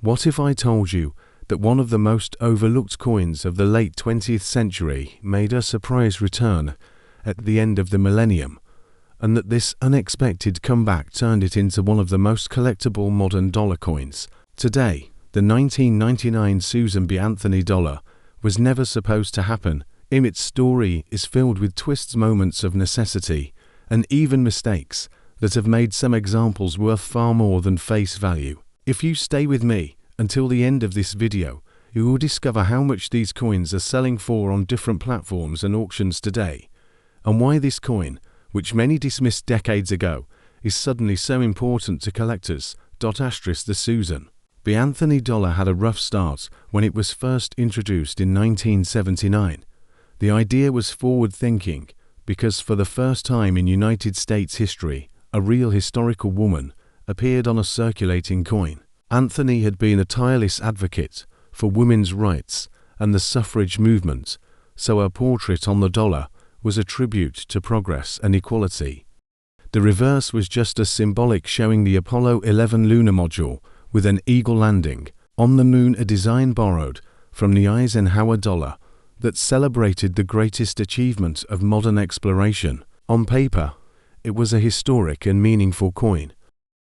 What if I told you that one of the most overlooked coins of the late 20th century made a surprise return at the end of the millennium, and that this unexpected comeback turned it into one of the most collectible modern dollar coins? Today, the 1999 Susan B. Anthony dollar was never supposed to happen. Its story is filled with twists, moments of necessity, and even mistakes that have made some examples worth far more than face value. If you stay with me until the end of this video, you will discover how much these coins are selling for on different platforms and auctions today, and why this coin, which many dismissed decades ago, is suddenly so important to collectors. The Susan B. Anthony dollar had a rough start when it was first introduced in 1979. The idea was forward-thinking because for the first time in United States history, a real historical woman appeared on a circulating coin. Anthony had been a tireless advocate for women's rights and the suffrage movement, so her portrait on the dollar was a tribute to progress and equality. The reverse was just as symbolic, showing the Apollo 11 lunar module with an eagle landing on the moon, a design borrowed from the Eisenhower dollar that celebrated the greatest achievement of modern exploration. On paper, it was a historic and meaningful coin.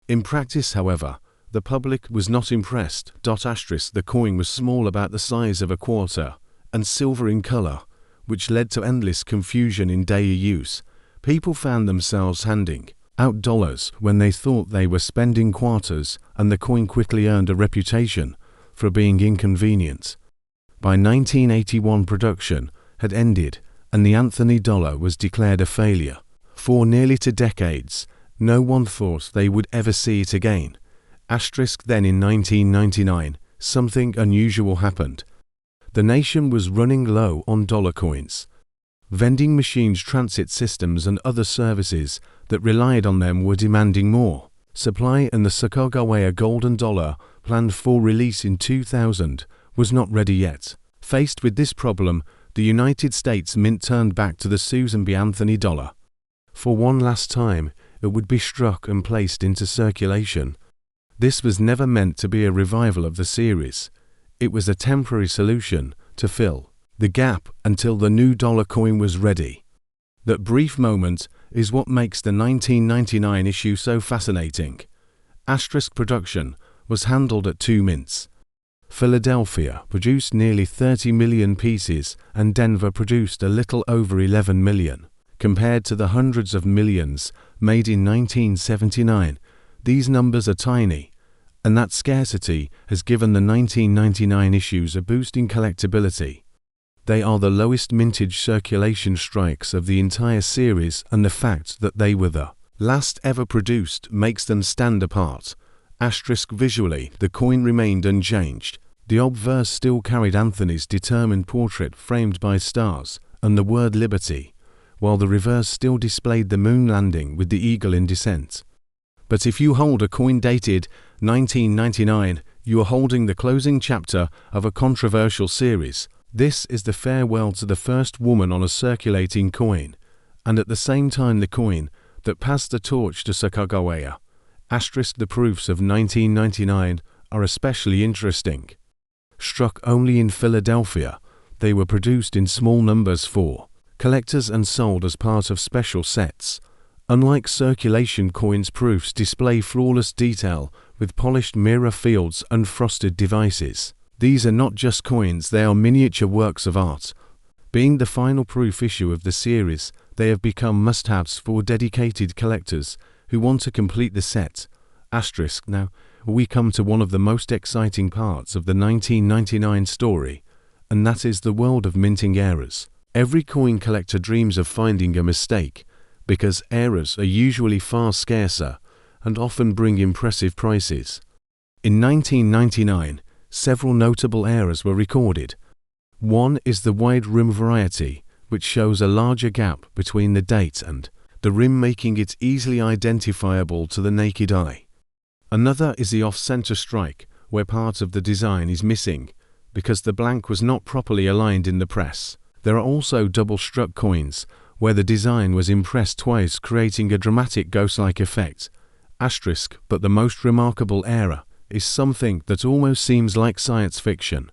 In practice, however, the public was not impressed. The coin was small, about the size of a quarter, and silver in color, which led to endless confusion in daily use. People found themselves handing out dollars when they thought they were spending quarters, and the coin quickly earned a reputation for being inconvenient. By 1981, production had ended, and the Anthony dollar was declared a failure. For nearly 2 decades, no one thought they would ever see it again. Then in 1999, something unusual happened. The nation was running low on dollar coins. Vending machines, transit systems, and other services that relied on them were demanding more supply, and the Sacagawea golden dollar, planned for release in 2000, was not ready yet. Faced with this problem, the United States Mint turned back to the Susan B. Anthony dollar. For one last time, it would be struck and placed into circulation. This was never meant to be a revival of the series. It was a temporary solution to fill the gap until the new dollar coin was ready. That brief moment is what makes the 1999 issue so fascinating. Production was handled at 2 mints. Philadelphia produced nearly 30 million pieces, and Denver produced a little over 11 million. Compared to the hundreds of millions made in 1979, these numbers are tiny, and that scarcity has given the 1999 issues a boost in collectability. They are the lowest mintage circulation strikes of the entire series, and the fact that they were the last ever produced makes them stand apart. Visually, the coin remained unchanged. The obverse still carried Anthony's determined portrait framed by stars and the word liberty, while the reverse still displayed the moon landing with the eagle in descent. But if you hold a coin dated 1999, you are holding the closing chapter of a controversial series. This is the farewell to the first woman on a circulating coin, and at the same time the coin that passed the torch to Sacagawea. The proofs of 1999 are especially interesting. Struck only in Philadelphia, they were produced in small numbers for collectors and sold as part of special sets. Unlike circulation coins, proofs display flawless detail with polished mirror fields and frosted devices. These are not just coins, they are miniature works of art. Being the final proof issue of the series, they have become must-haves for dedicated collectors who want to complete the set. Now, we come to one of the most exciting parts of the 1999 story, and that is the world of minting errors. Every coin collector dreams of finding a mistake, because errors are usually far scarcer and often bring impressive prices. In 1999, several notable errors were recorded. One is the wide rim variety, which shows a larger gap between the date and the rim, making it easily identifiable to the naked eye. Another is the off-center strike, where part of the design is missing because the blank was not properly aligned in the press. There are also double-struck coins, where the design was impressed twice, creating a dramatic ghost-like effect. But the most remarkable error is something that almost seems like science fiction.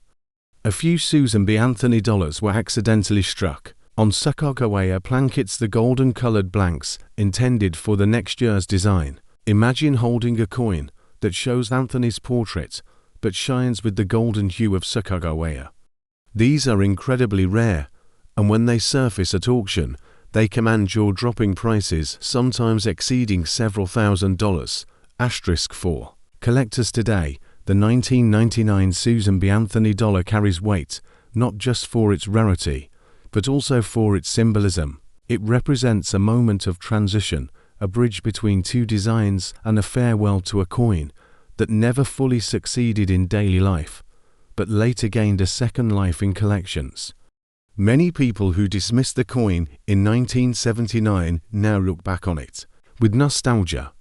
A few Susan B. Anthony dollars were accidentally struck on Sacagawea blankets, the golden-colored blanks intended for the next year's design. Imagine holding a coin that shows Anthony's portrait but shines with the golden hue of Sacagawea. These are incredibly rare, and when they surface at auction, they command jaw-dropping prices, sometimes exceeding several $1,000s. *4. Collectors today, the 1999 Susan B. Anthony dollar carries weight, not just for its rarity, but also for its symbolism. It represents a moment of transition, a bridge between two designs, and a farewell to a coin that never fully succeeded in daily life, but later gained a second life in collections. Many people who dismissed the coin in 1979 now look back on it with nostalgia.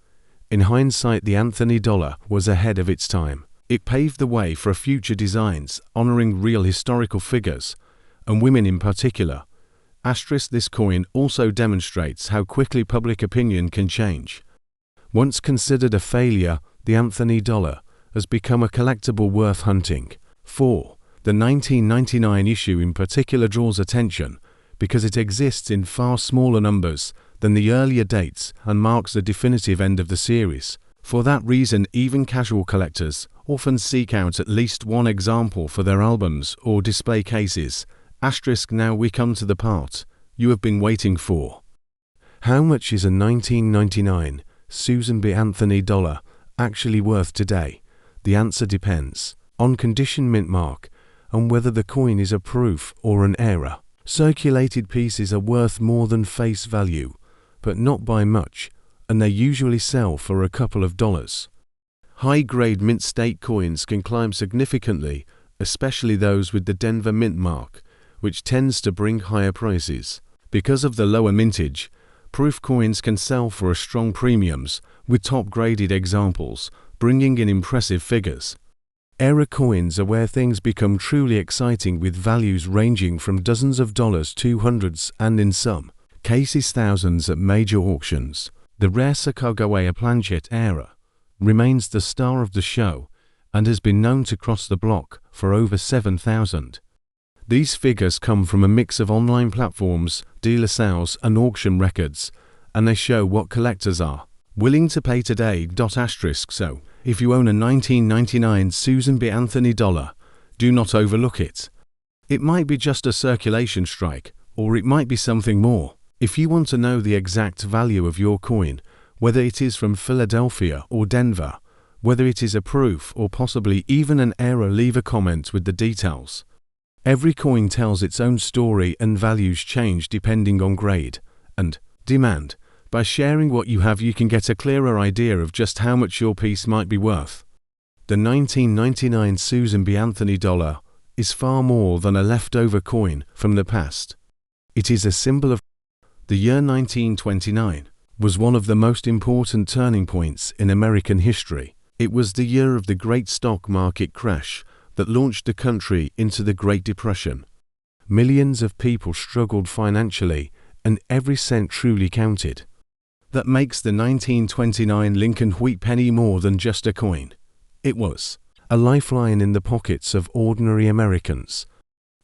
In hindsight, the Anthony dollar was ahead of its time. It paved the way for future designs, honoring real historical figures, and women in particular. This coin also demonstrates how quickly public opinion can change. Once considered a failure, the Anthony dollar has become a collectible worth hunting. 4. The 1999 issue in particular draws attention because it exists in far smaller numbers than the earlier dates and marks the definitive end of the series. For that reason, even casual collectors often seek out at least one example for their albums or display cases. Now we come to the part you have been waiting for. How much is a 1999 Susan B. Anthony dollar actually worth today? The answer depends on condition, mint mark, and whether the coin is a proof or an error. Circulated pieces are worth more than face value, but not by much, and they usually sell for a couple of dollars. High-grade mint state coins can climb significantly, especially those with the Denver mint mark, which tends to bring higher prices. Because of the lower mintage, proof coins can sell for strong premiums, with top-graded examples bringing in impressive figures. Error coins are where things become truly exciting, with values ranging from dozens of dollars to hundreds and in some cases thousands at major auctions. The rare Sacagawea planchet era remains the star of the show and has been known to cross the block for over 7,000. These figures come from a mix of online platforms, dealer sales, and auction records, and they show what collectors are willing to pay today. So, if you own a 1999 Susan B. Anthony dollar, do not overlook it. It might be just a circulation strike, or it might be something more. If you want to know the exact value of your coin, whether it is from Philadelphia or Denver, whether it is a proof or possibly even an error, leave a comment with the details. Every coin tells its own story, and values change depending on grade and demand. By sharing what you have, you can get a clearer idea of just how much your piece might be worth. The 1999 Susan B. Anthony dollar is far more than a leftover coin from the past. It is a symbol of the year 1929 was one of the most important turning points in American history. It was the year of the great stock market crash that launched the country into the Great Depression. Millions of people struggled financially, and every cent truly counted. That makes the 1929 Lincoln wheat penny more than just a coin. It was a lifeline in the pockets of ordinary Americans.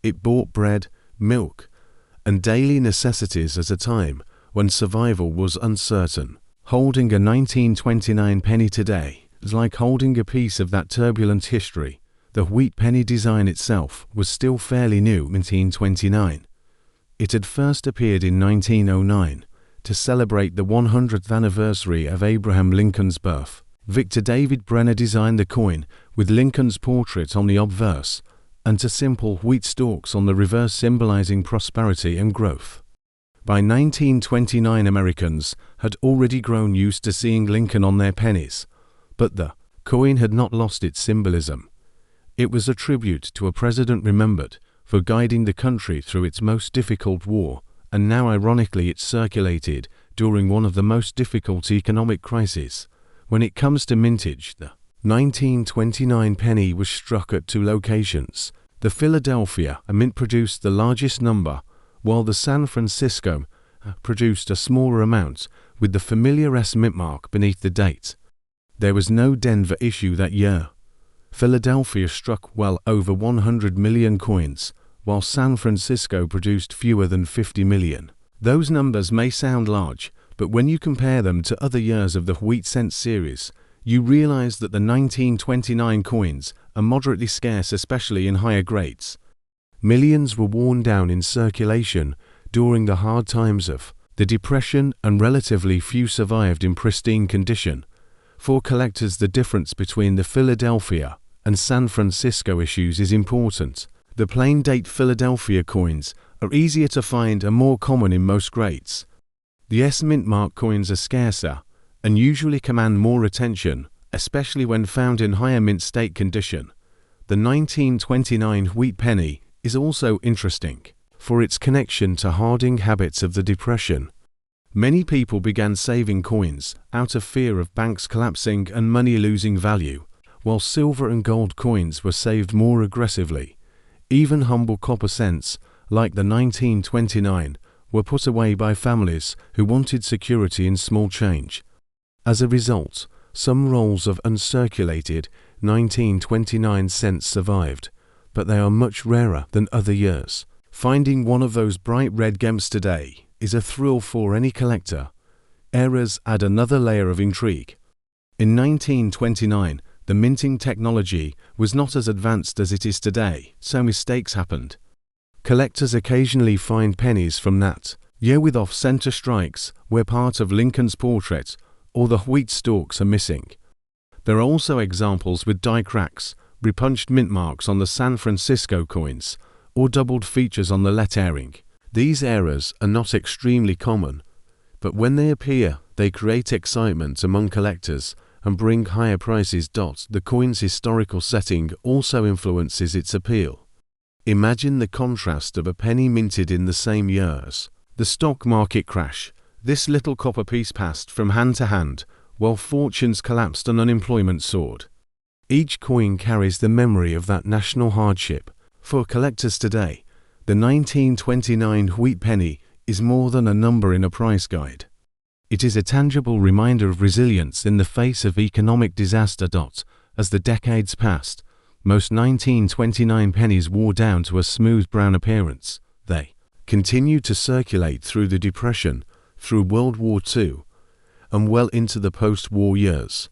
It bought bread, milk, and daily necessities at a time when survival was uncertain. Holding a 1929 penny today is like holding a piece of that turbulent history. The wheat penny design itself was still fairly new in 1929. It had first appeared in 1909 to celebrate the 100th anniversary of Abraham Lincoln's birth. Victor David Brenner designed the coin with Lincoln's portrait on the obverse and to simple wheat stalks on the reverse, symbolizing prosperity and growth. By 1929, Americans had already grown used to seeing Lincoln on their pennies, but the coin had not lost its symbolism. It was a tribute to a president remembered for guiding the country through its most difficult war, and now ironically it circulated during one of the most difficult economic crises. When it comes to mintage, the 1929 penny was struck at two locations. The Philadelphia mint produced the largest number, while the San Francisco produced a smaller amount, with the familiar S mint mark beneath the date. There was no Denver issue that year. Philadelphia struck well over 100 million coins, while San Francisco produced fewer than 50 million. Those numbers may sound large, but when you compare them to other years of the wheat cent series, you realize that the 1929 coins are moderately scarce, especially in higher grades. Millions were worn down in circulation during the hard times of the Depression, and relatively few survived in pristine condition. For collectors, the difference between the Philadelphia and San Francisco issues is important. The plain date Philadelphia coins are easier to find and more common in most grades. The S mint mark coins are scarcer and usually command more attention, especially when found in higher mint state condition. The 1929 wheat penny is also interesting for its connection to hoarding habits of the Depression. Many people began saving coins out of fear of banks collapsing and money losing value, while silver and gold coins were saved more aggressively. Even humble copper cents, like the 1929, were put away by families who wanted security in small change. As a result, some rolls of uncirculated 1929 cents survived, but they are much rarer than other years. Finding one of those bright red gems today is a thrill for any collector. Errors add another layer of intrigue. In 1929, the minting technology was not as advanced as it is today, so mistakes happened. Collectors occasionally find pennies from that year with off-center strikes where part of Lincoln's portrait or the wheat stalks are missing. There are also examples with die cracks, repunched mint marks on the San Francisco coins, or doubled features on the lettering. These errors are not extremely common, but when they appear, they create excitement among collectors and bring higher prices. The coin's historical setting also influences its appeal. Imagine the contrast of a penny minted in the same years. The stock market crash. This little copper piece passed from hand to hand, while fortunes collapsed and unemployment soared. Each coin carries the memory of that national hardship. For collectors today, the 1929 wheat penny is more than a number in a price guide. It is a tangible reminder of resilience in the face of economic disaster. As the decades passed, most 1929 pennies wore down to a smooth brown appearance. They continued to circulate through the Depression, through World War II, and well into the post-war years.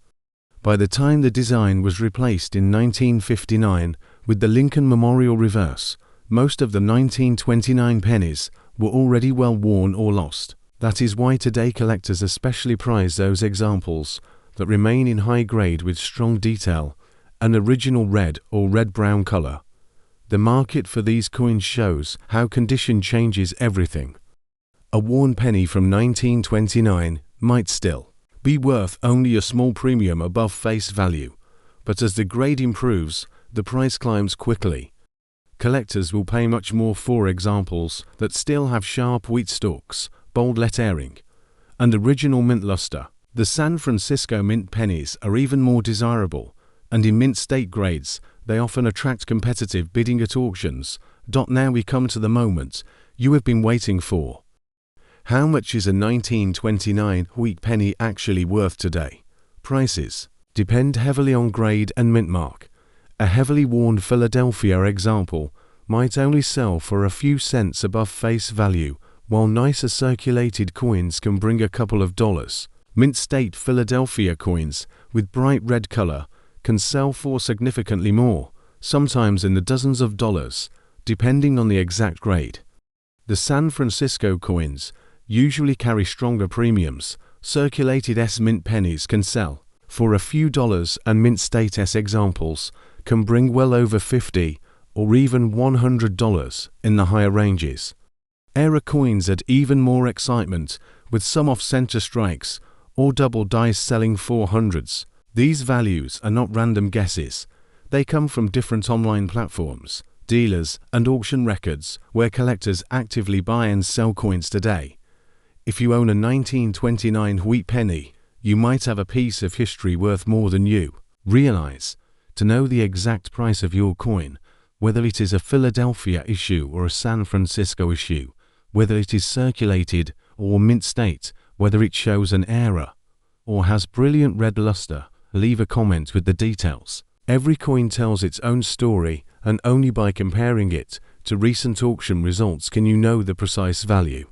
By the time the design was replaced in 1959 with the Lincoln Memorial reverse, most of the 1929 pennies were already well worn or lost. That is why today collectors especially prize those examples that remain in high grade with strong detail, an original red or red-brown color. The market for these coins shows how condition changes everything. A worn penny from 1929 might still be worth only a small premium above face value, but as the grade improves, the price climbs quickly. Collectors will pay much more for examples that still have sharp wheat stalks, bold lettering, and original mint luster. The San Francisco mint pennies are even more desirable, and in mint state grades, they often attract competitive bidding at auctions. Now we come to the moment you have been waiting for. How much is a 1929 wheat penny actually worth today? Prices depend heavily on grade and mint mark. A heavily worn Philadelphia example might only sell for a few cents above face value, while nicer circulated coins can bring a couple of dollars. Mint state Philadelphia coins with bright red color can sell for significantly more, sometimes in the dozens of dollars, depending on the exact grade. The San Francisco coins usually carry stronger premiums. Circulated S mint pennies can sell for a few dollars, and mint state S examples can bring well over $50 or even $100 in the higher ranges. Error coins add even more excitement, with some off-center strikes or double dice selling for hundreds. These values are not random guesses. They come from different online platforms, dealers, and auction records where collectors actively buy and sell coins today. If you own a 1929 wheat penny, you might have a piece of history worth more than you realize. To know the exact price of your coin, whether it is a Philadelphia issue or a San Francisco issue, whether it is circulated or mint state, whether it shows an error or has brilliant red luster, leave a comment with the details. Every coin tells its own story, and only by comparing it to recent auction results can you know the precise value.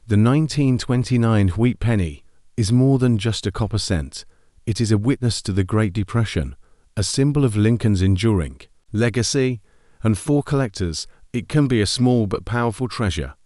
The 1929 wheat penny is more than just a copper cent. It is a witness to the Great Depression, a symbol of Lincoln's enduring legacy, and for collectors, it can be a small but powerful treasure.